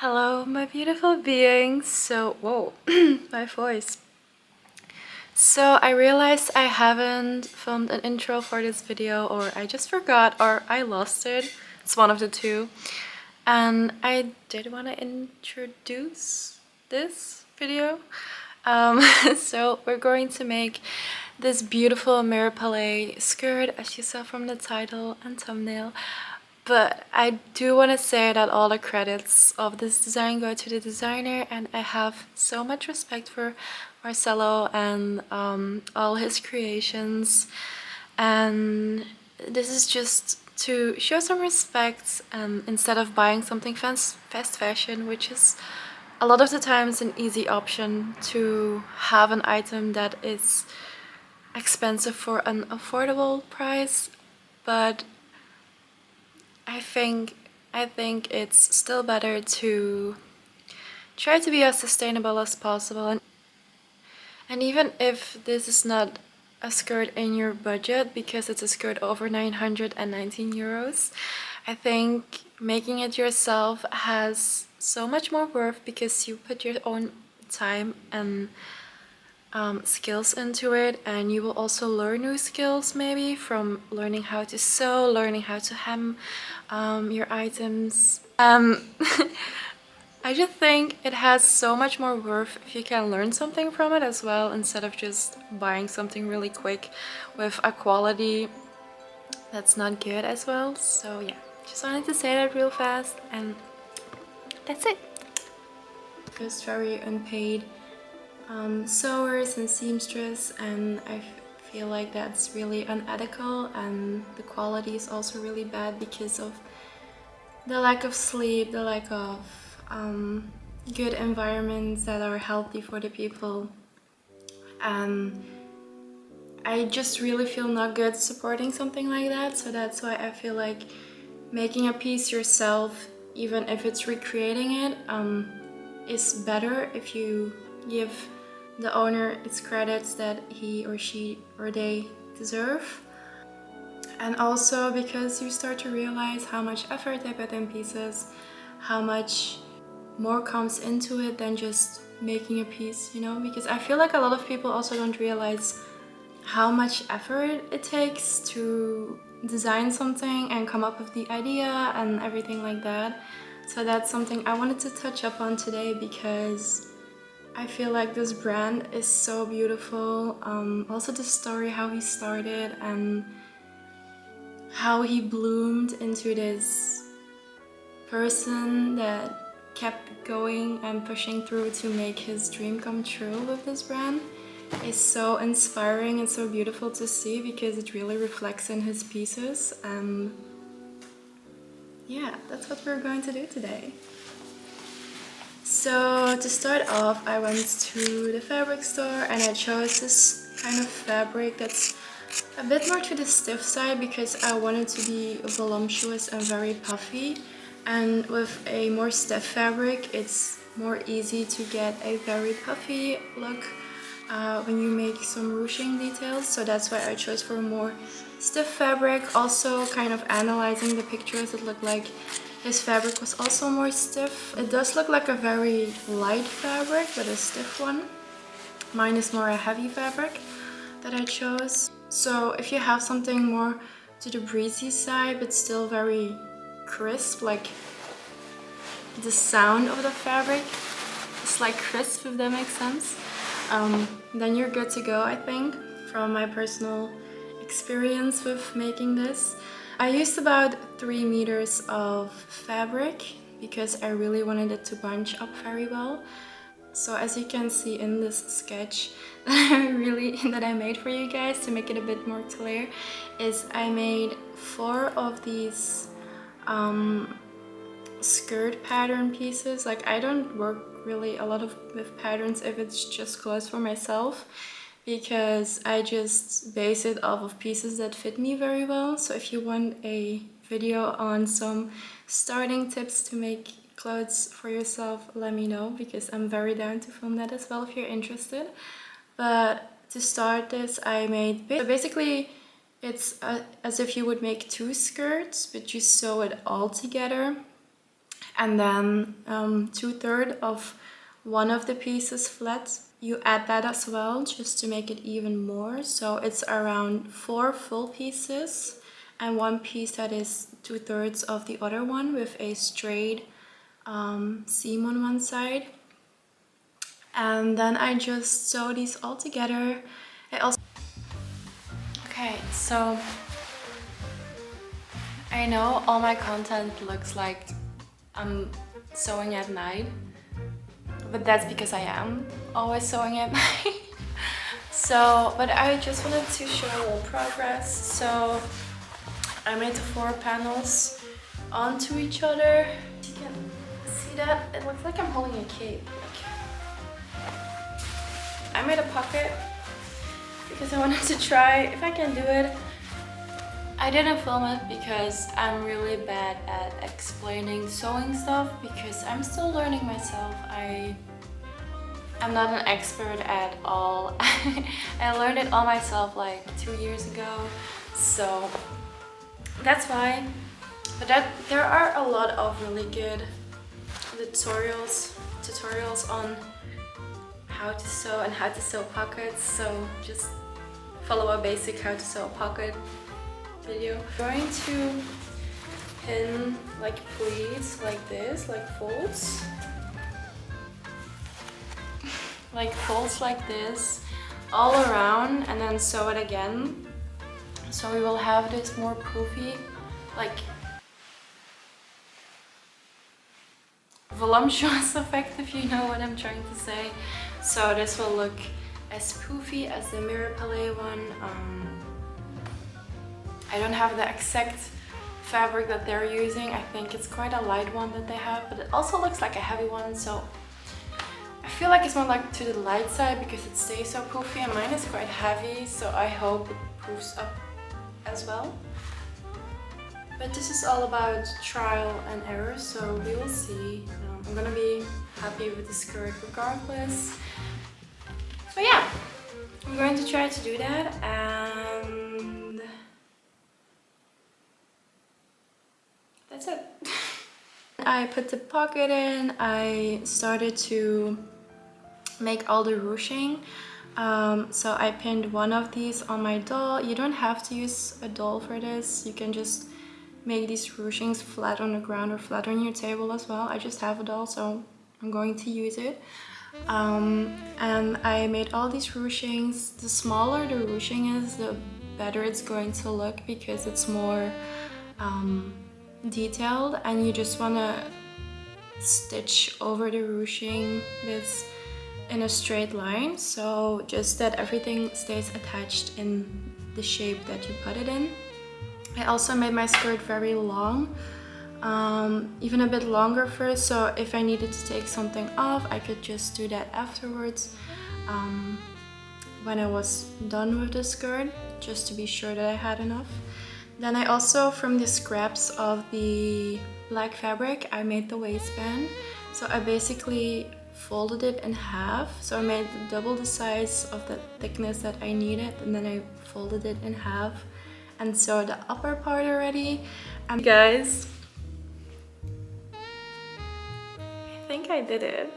Hello, my beautiful beings. So, whoa, my voice. So, I realized I haven't filmed an intro for this video, or I just forgot, or I lost it. It's one of the two. And I did want to introduce this video. Um, so, we're going to make this beautiful mirrorpalais skirt, as you saw from the title and thumbnail. But I do want to say that all the credits of this design go to the designer, and I have so much respect for Marcelo and all his creations. And this is just to show some respect instead of buying something fast fashion, which is a lot of the times an easy option, to have an item that is expensive for an affordable price. But I think it's still better to try to be as sustainable as possible. And even if this is not a skirt in your budget, because it's a skirt over 919 euros, I think making it yourself has so much more worth, because you put your own time and skills into it, and you will also learn new skills, maybe from learning how to sew, learning how to hem your items. I just think it has so much more worth if you can learn something from it as well, instead of just buying something really quick with a quality that's not good as well. So yeah, just wanted to say that real fast, and that's it. Just very unpaid sewers and seamstress, and I feel like that's really unethical, and the quality is also really bad because of the lack of sleep, the lack of good environments that are healthy for the people. And I just really feel not good supporting something like that. So that's why I feel like making a piece yourself, even if it's recreating it, is better if you give the owner its credits that he or she or they deserve. And also because you start to realize how much effort they put in pieces, how much more comes into it than just making a piece, you know? Because I feel like a lot of people also don't realize how much effort it takes to design something and come up with the idea and everything like that. So that's something I wanted to touch up on today, because I feel like this brand is so beautiful. Also the story, how he started and how he bloomed into this person that kept going and pushing through to make his dream come true with this brand, is so inspiring and so beautiful to see, because it really reflects in his pieces. And yeah, that's what we're going to do today. So to start off, I went to the fabric store and I chose this kind of fabric that's a bit more to the stiff side, because I wanted to be voluptuous and very puffy. And with a more stiff fabric, it's more easy to get a very puffy look when you make some ruching details. So that's why I chose for more stiff fabric. Also kind of analyzing the pictures, it looked like his fabric was also more stiff. It does look like a very light fabric, but a stiff one. Mine is more a heavy fabric that I chose. So if you have something more to the breezy side but still very crisp, like the sound of the fabric is like crisp, if that makes sense, then you're good to go, I think, from my personal experience with making this. I used about 3 meters of fabric because I really wanted it to bunch up very well. So as you can see in this sketch that I made for you guys to make it a bit more clear, is I made 4 of these skirt pattern pieces. Like, I don't work really a lot with patterns if it's just clothes for myself, because I just base it off of pieces that fit me very well. So if you want a video on some starting tips to make clothes for yourself, let me know, because I'm very down to film that as well if you're interested. But to start this, I made, so basically it's as if you would make 2 skirts, but you sew it all together. and then 2/3 of one of the pieces flat. You add that as well just to make it even more. So it's around 4 full pieces and one piece that is 2/3 of the other one with a straight seam on one side. And then I just sew these all together. Okay, so I know all my content looks like I'm sewing at night, but that's because I am always sewing at night. So, but I just wanted to show a little progress. So I made the 4 panels onto each other. You can see that? It looks like I'm holding a cape. I made a pocket because I wanted to try if I can do it. I didn't film it because I'm really bad at explaining sewing stuff because I'm still learning myself. I'm not an expert at all. I learned it all myself like 2 years ago, so that's why. But there are a lot of really good tutorials on how to sew and how to sew pockets, so just follow a basic how to sew a pocket video. I'm going to pin like pleats like this, like folds like this all around, and then sew it again. So we will have this more poofy, like voluptuous effect, if you know what I'm trying to say. So this will look as poofy as the Mirrorpalais one. I don't have the exact fabric that they're using. I think it's quite a light one that they have, but it also looks like a heavy one, so I feel like it's more like to the light side because it stays so poofy, and mine is quite heavy, so I hope it poofs up as well. But this is all about trial and error, so we will see. I'm gonna be happy with the skirt regardless. So yeah, I'm going to try to do that, and that's it. I put the pocket in, I started to make all the ruching. So I pinned one of these on my doll. You don't have to use a doll for this. You can just make these ruchings flat on the ground or flat on your table as well. I just have a doll, so I'm going to use it. And I made all these ruchings. The smaller the ruching is, the better it's going to look because it's more detailed, and you just want to stitch over the ruching that's in a straight line, so just that everything stays attached in the shape that you put it in. I also made my skirt very long, even a bit longer first, so if I needed to take something off, I could just do that afterwards when I was done with the skirt, just to be sure that I had enough. Then I also, from the scraps of the black fabric, I made the waistband. So I basically folded it in half, so I made double the size of the thickness that I needed, and then I folded it in half and sewed the upper part already. And guys, I think I did it.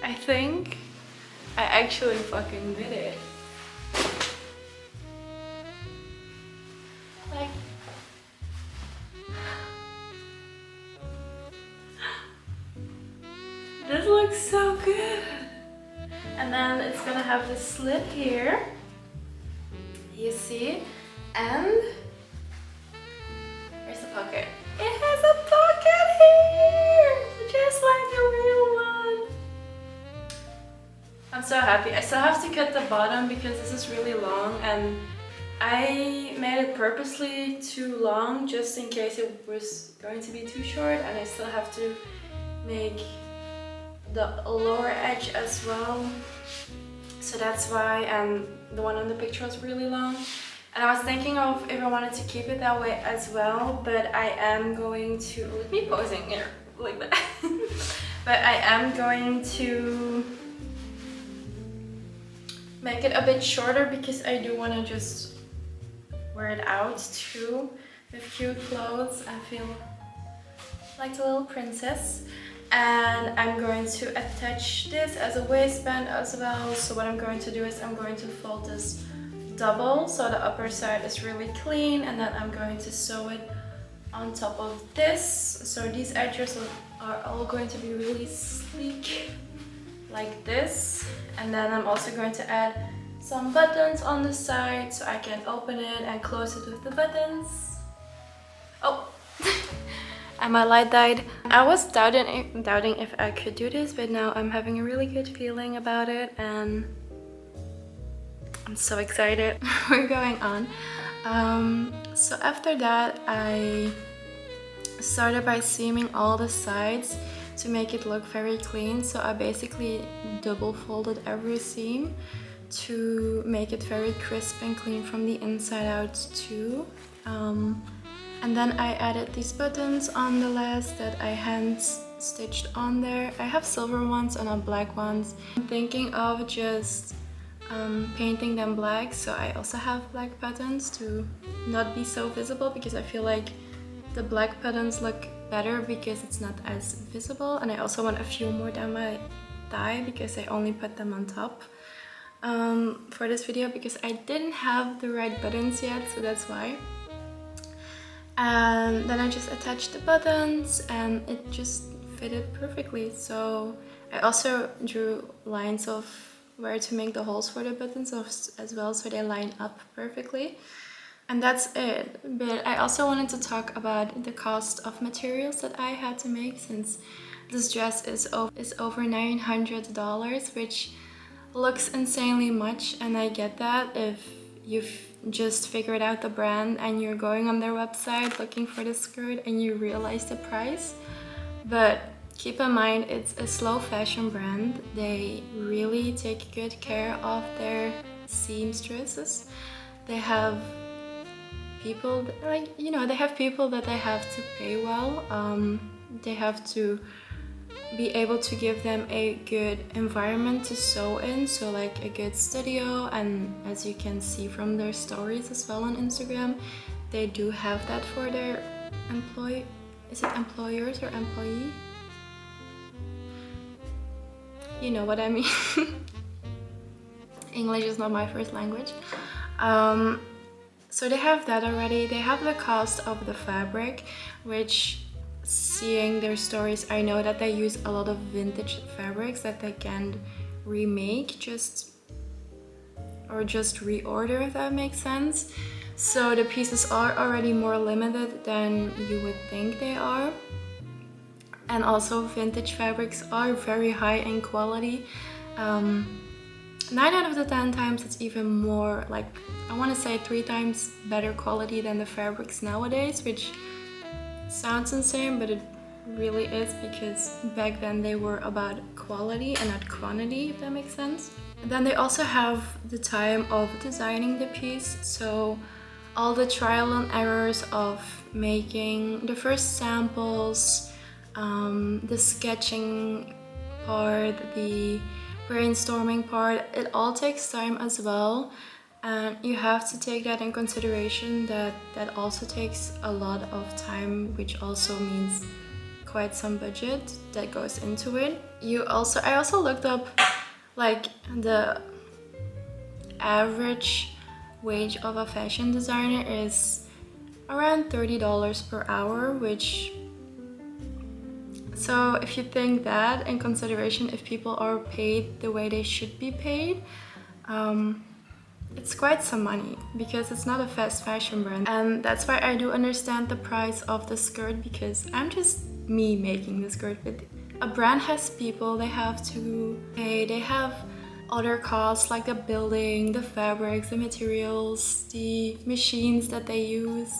I think I actually fucking did it. Like, this looks so good. And then it's gonna have this slit here, you see, and where's the pocket? It has a pocket here, just like the real one. I'm so happy. I still have to cut the bottom because this is really long, and I made it purposely too long just in case it was going to be too short, and I still have to make the lower edge as well, so that's why. And the one on the picture was really long, and I was thinking of if I wanted to keep it that way as well, but I am going to, with me posing here like that, but I am going to make it a bit shorter because I do want to just wear it out too with cute clothes. I feel like a little princess. And I'm going to attach this as a waistband as well. So what I'm going to do is I'm going to fold this double so the upper side is really clean, and then I'm going to sew it on top of this. So these edges are all going to be really sleek like this. And then I'm also going to add some buttons on the side so I can open it and close it with the buttons. Oh, and my light died. I was doubting if I could do this, but now I'm having a really good feeling about it and I'm so excited. We're going on. So after that, I started by seaming all the sides to make it look very clean. So I basically double folded every seam to make it very crisp and clean from the inside out too. And then I added these buttons on the last that I hand stitched on there. I have silver ones and black ones. I'm thinking of just painting them black, so I also have black buttons to not be so visible, because I feel like the black buttons look better because it's not as visible. And I also want a few more down my thigh because I only put them on top for this video, because I didn't have the right buttons yet, so that's why. And then I just attached the buttons and it just fitted perfectly. So I also drew lines of where to make the holes for the buttons as well, so they line up perfectly. And that's it. But I also wanted to talk about the cost of materials that I had to make, since this dress is over $900, which looks insanely much, and I get that if you've just figured out the brand and you're going on their website looking for the skirt and you realize the price. But keep in mind, it's a slow fashion brand. They really take good care of their seamstresses. They have people they have people that they have to pay well. They have to be able to give them a good environment to sew in, so like a good studio. And as you can see from their stories as well on Instagram, they do have that for their is it employers or employee? You know what I mean. English is not my first language. So they have that already. They have the cost of the fabric, which, seeing their stories, I know that they use a lot of vintage fabrics that they can remake or just reorder, if that makes sense. So the pieces are already more limited than you would think they are. And also vintage fabrics are very high in quality. 9 out of the 10 times it's even more, like I want to say 3 times better quality than the fabrics nowadays, which sounds insane, but it really is, because back then they were about quality and not quantity, if that makes sense. And then they also have the time of designing the piece, so all the trial and errors of making the first samples, the sketching part, the brainstorming part, it all takes time as well. And you have to take that in consideration, that also takes a lot of time, which also means quite some budget that goes into it. I also looked up like the average wage of a fashion designer is around $30 per hour, which, so if you think that in consideration, if people are paid the way they should be paid, it's quite some money, because it's not a fast fashion brand. And that's why I do understand the price of the skirt, because I'm just me making the skirt, but a brand has people they have to pay. They have other costs like the building, the fabrics, the materials, the machines that they use.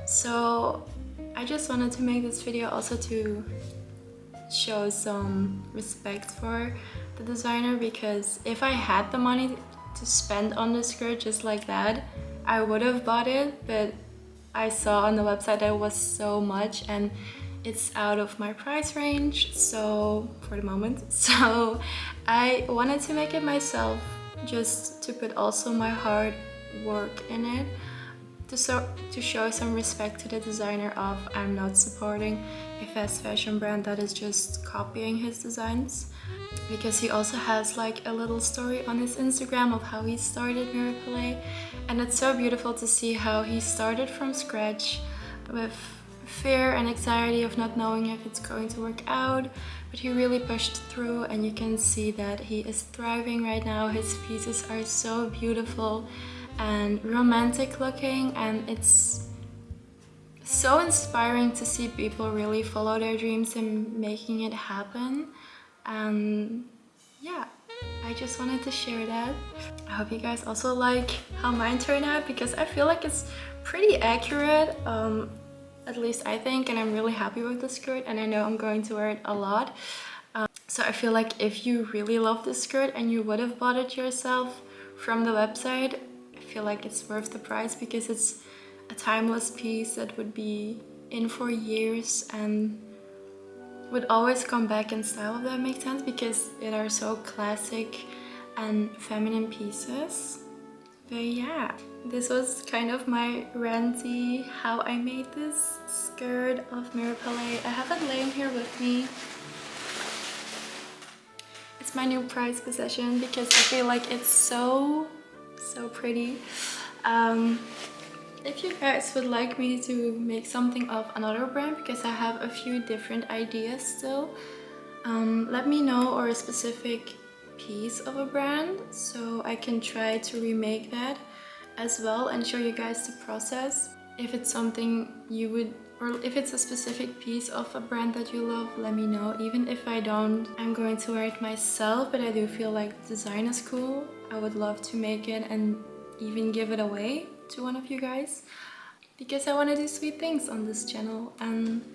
So I just wanted to make this video also to show some respect for the designer, because if I had the money to spend on the skirt just like that, I would have bought it, but I saw on the website that it was so much and it's out of my price range, so for the moment. So I wanted to make it myself, just to put also my hard work in it. to show some respect to the designer of I'm not supporting a fast fashion brand that is just copying his designs, because he also has like a little story on his Instagram of how he started mirrorpalais, and it's so beautiful to see how he started from scratch with fear and anxiety of not knowing if it's going to work out, but he really pushed through, and you can see that he is thriving right now. His pieces are so beautiful and romantic looking, and it's so inspiring to see people really follow their dreams and making it happen. And yeah, I just wanted to share that. I hope you guys also like how mine turned out, because I feel like it's pretty accurate, at least I think, and I'm really happy with the skirt, and I know I'm going to wear it a lot. So I feel like if you really love this skirt and you would have bought it yourself from the website, I feel like it's worth the price, because it's a timeless piece that would be in for years and would always come back in style, if that makes sense, because they are so classic and feminine pieces. But yeah, this was kind of my ranty how I made this skirt of mirrorpalais. I have it laying here with me. It's my new prized possession because I feel like it's so pretty. If you guys would like me to make something of another brand, because I have a few different ideas still, let me know, or a specific piece of a brand, so I can try to remake that as well and show you guys the process. If it's something you would, or if it's a specific piece of a brand that you love, let me know. Even if I don't, I'm going to wear it myself, but I do feel like the design is cool. I would love to make it and even give it away to one of you guys, because I want to do sweet things on this channel and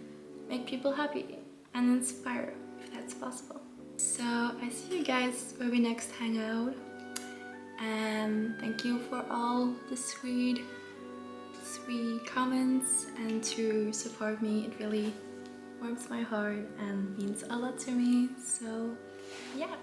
make people happy and inspire, if that's possible. So I see you guys where we next hang out, and thank you for all the sweet comments and to support me. It really warms my heart and means a lot to me. So yeah.